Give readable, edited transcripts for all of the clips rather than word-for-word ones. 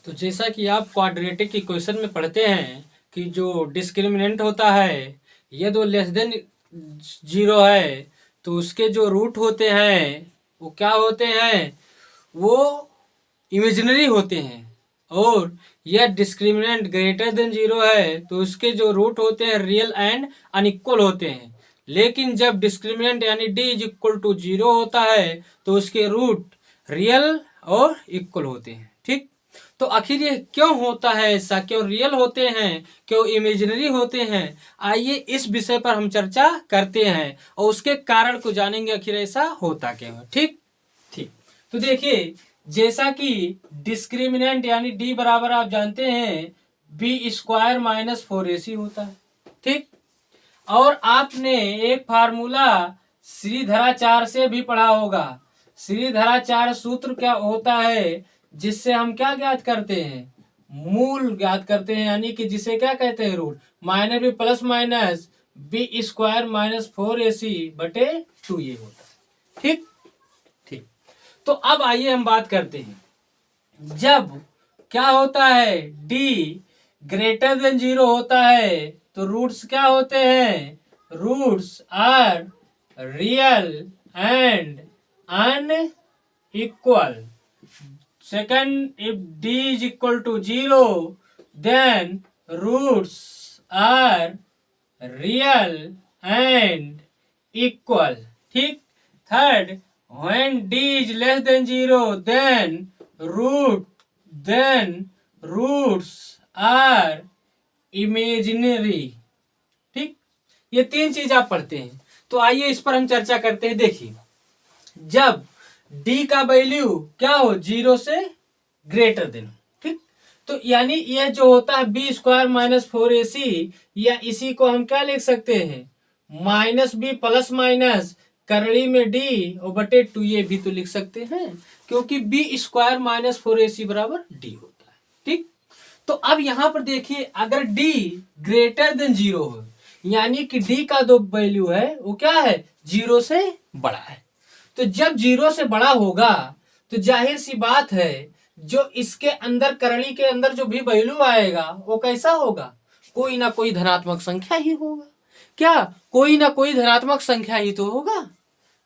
तो जैसा कि आप क्वाड्रेटिक इक्वेशन में पढ़ते हैं कि जो डिस्क्रिमिनेंट होता है यदि वो लेस देन जीरो है तो उसके जो रूट होते हैं वो क्या होते हैं, वो इमेजिनरी होते हैं। और यह डिस्क्रिमिनेंट ग्रेटर देन जीरो है तो उसके जो रूट होते हैं रियल एंड अनइक्वल होते हैं। लेकिन जब डिस्क्रिमिनेंट यानी D is equal to zero होता है तो उसके रूट रियल और इक्वल होते हैं। ठीक, तो आखिर ये क्यों होता है, ऐसा क्यों रियल होते हैं, क्यों इमेजिनरी होते हैं, आइए इस विषय पर हम चर्चा करते हैं और उसके कारण को जानेंगे आखिर ऐसा होता क्यों है। ठीक ठीक, तो देखिए जैसा कि डिस्क्रिमिनेंट यानी डी बराबर आप जानते हैं बी स्क्वायर माइनस 4ac होता है। ठीक, और आपने एक फार्मूला श्रीधराचार्य से भी पढ़ा होगा। श्रीधराचार्य सूत्र क्या होता है जिससे हम क्या ज्ञात करते हैं, मूल ज्ञात करते हैं, यानी कि जिसे क्या कहते हैं root minus b plus minus b square minus 4ac बटे 2a होता है। ठीक ठीक, तो अब आइए हम बात करते हैं जब क्या होता है d ग्रेटर देन जीरो होता है तो रूट्स क्या होते हैं, roots are real and unequal. Second, if d is equal to 0 then roots are real and equal। ठीक, third, when d is less than 0 then roots are imaginary। ठीक, ये तीन चीज आप पढ़ते हैं तो आइए इस पर हम चर्चा करते हैं। देखिए जब d का वैल्यू क्या हो, जीरो से ग्रेटर देन। ठीक, तो यानी यह जो होता है बी स्क्वायर माइनस 4ac, या इसी को हम क्या लिख सकते हैं माइनस बी प्लस माइनस करड़ी में डी और बटे 2a भी तो लिख सकते हैं क्योंकि बी स्क्वायर माइनस 4ac बराबर डी होता है। ठीक, तो अब यहां पर देखिए अगर d ग्रेटर देन जीरो हो यानी कि d का जो वैल्यू है वो क्या है, जीरो से बड़ा है। तो जब जीरो से बड़ा होगा तो जाहिर सी बात है जो इसके अंदर करणी के अंदर जो भी वैल्यू आएगा वो कैसा होगा, कोई ना कोई धनात्मक संख्या ही होगा। क्या, कोई ना कोई धनात्मक संख्या ही तो होगा।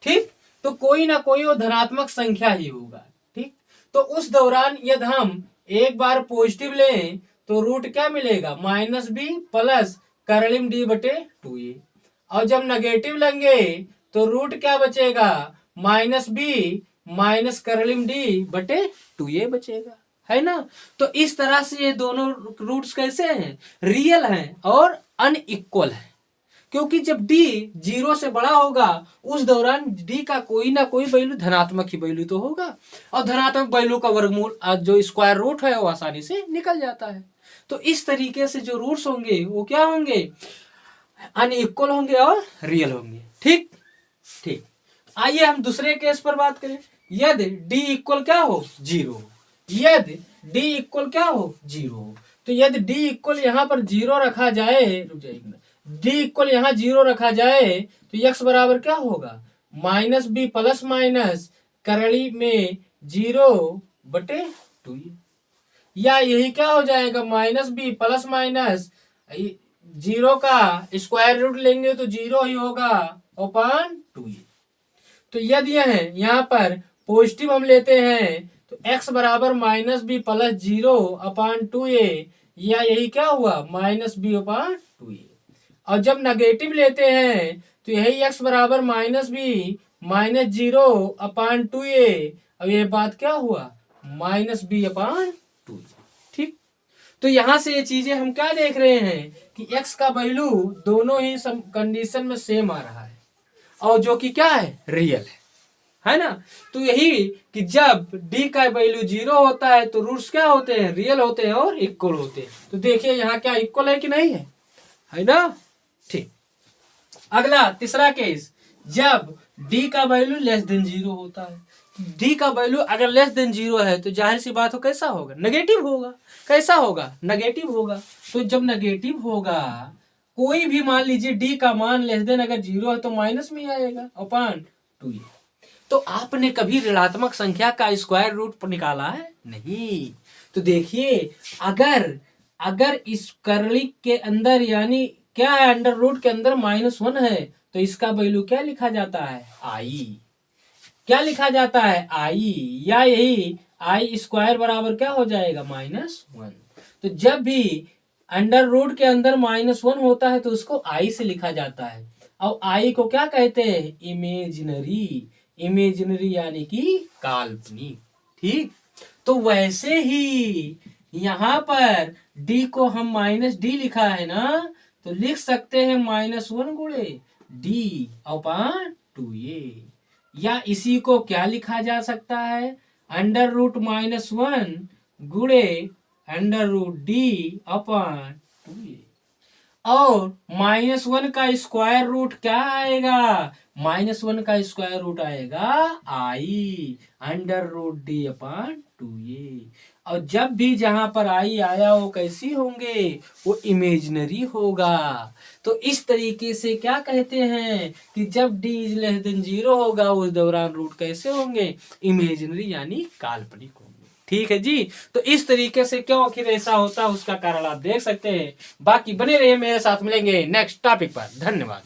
ठीक, तो कोई ना कोई वो धनात्मक संख्या ही होगा। ठीक, तो उस दौरान यदि हम एक बार पॉजिटिव लें तो रूट क्या मिलेगा माइनस बी प्लस करलिम डी बटे 2a, और जब नेगेटिव लेंगे तो रूट क्या बचेगा माइनस बी माइनस करलिम डी बटे 2a बचेगा, है ना। तो इस तरह से ये दोनों रूट्स कैसे हैं, रियल हैं और अनइक्वल है, क्योंकि जब d जीरो से बड़ा होगा उस दौरान d का कोई ना कोई वैल्यू धनात्मक ही वैल्यू तो होगा, और धनात्मक वैल्यू का वर्गमूल जो स्क्वायर रूट है वो आसानी से निकल जाता है। तो इस तरीके से जो रूट्स होंगे वो क्या होंगे, अनइक्वल होंगे और रियल होंगे। ठीक ठीक, आइए हम दूसरे केस पर बात करें। यदि d इक्वल क्या हो, जीरो, यदि d इक्वल क्या हो, जीरो, तो यदि d इक्वल यहाँ पर जीरो रखा जाए, रुक जाइए, d इक्वल यहाँ जीरो रखा जाए तो x बराबर क्या होगा माइनस बी प्लस माइनस करड़ी में जीरो बटे 2, या यही क्या हो जाएगा minus b plus minus zero का स्क्वायर रूट लेंगे तो जीरो ही होगा अपॉन 2। तो यदि यह यहाँ पर पॉजिटिव हम लेते हैं तो x बराबर minus b plus zero upon 2a, या यही क्या हुआ माइनस बी अपॉन 2a, और जब नेगेटिव लेते हैं तो यही x बराबर minus b minus zero upon 2a, अब ये बात क्या हुआ माइनस बी अपॉन 2। ठीक, तो यहां से ये चीजें हम क्या देख रहे हैं कि x का वैल्यू दोनों ही कंडीशन में सेम आ रहा है और जो कि क्या है रियल है ना। तो यही कि जब d का वैल्यू जीरो होता है तो रूट्स क्या होते हैं, रियल होते हैं और इक्वल होते हैं। तो देखिए यहाँ क्या इक्वल है कि नहीं है ना। ठीक, अगला तीसरा केस, जब d का वैल्यू लेस देन जीरो होता है। d का वैल्यू अगर लेस देन जीरो है तो जाहिर सी बात हो कैसा होगा, नेगेटिव होगा। कैसा होगा, नेगेटिव होगा। तो जब नेगेटिव होगा कोई भी मान लीजिए d का मान लेस देन अगर जीरो है तो माइनस में आएगा अपॉन 2a। तो आपने कभी ऋणात्मक संख्या का स्क्वायर रूट निकाला है नहीं, तो देखिए अगर इस करली के अंदर यानी क्या है, अंडर रूट के अंदर -1 है, तो इसका वैल्यू क्या लिखा जाता है, आई। क्या लिखा जाता है, आई, या यही आई स्क्वायर बराबर क्या हो जाएगा, -1। तो जब भी अंडर रूट के अंदर -1 होता है तो उसको आई से लिखा जाता है। और आई को क्या कहते हैं, इमेजिनरी। इमेजिनरी यानी कि काल्पनिक। ठीक, तो वैसे ही यहाँ पर d को हम -d लिखा है ना, तो लिख सकते हैं -1 गुणे d अपॉन 2a, या इसी को क्या लिखा जा सकता है, अंडर रूट -1 गुणे under root d upon 2a। और -1 का स्क्वायर रूट क्या आएगा, -1 का स्क्वायर रूट आएगा आई under root D upon 2a। और जब भी जहां पर आई आया वो कैसी होंगे, वो इमेजिनरी होगा। तो इस तरीके से क्या कहते हैं कि जब d इज लेस देन 0 होगा उस दौरान रूट कैसे होंगे, इमेजिनरी यानी काल्पनिक होंगे। ठीक है जी। तो इस तरीके से क्यों आखिर ऐसा होता है उसका कारण आप देख सकते हैं। बाकी बने रहिए मेरे साथ, मिलेंगे नेक्स्ट टॉपिक पर। धन्यवाद।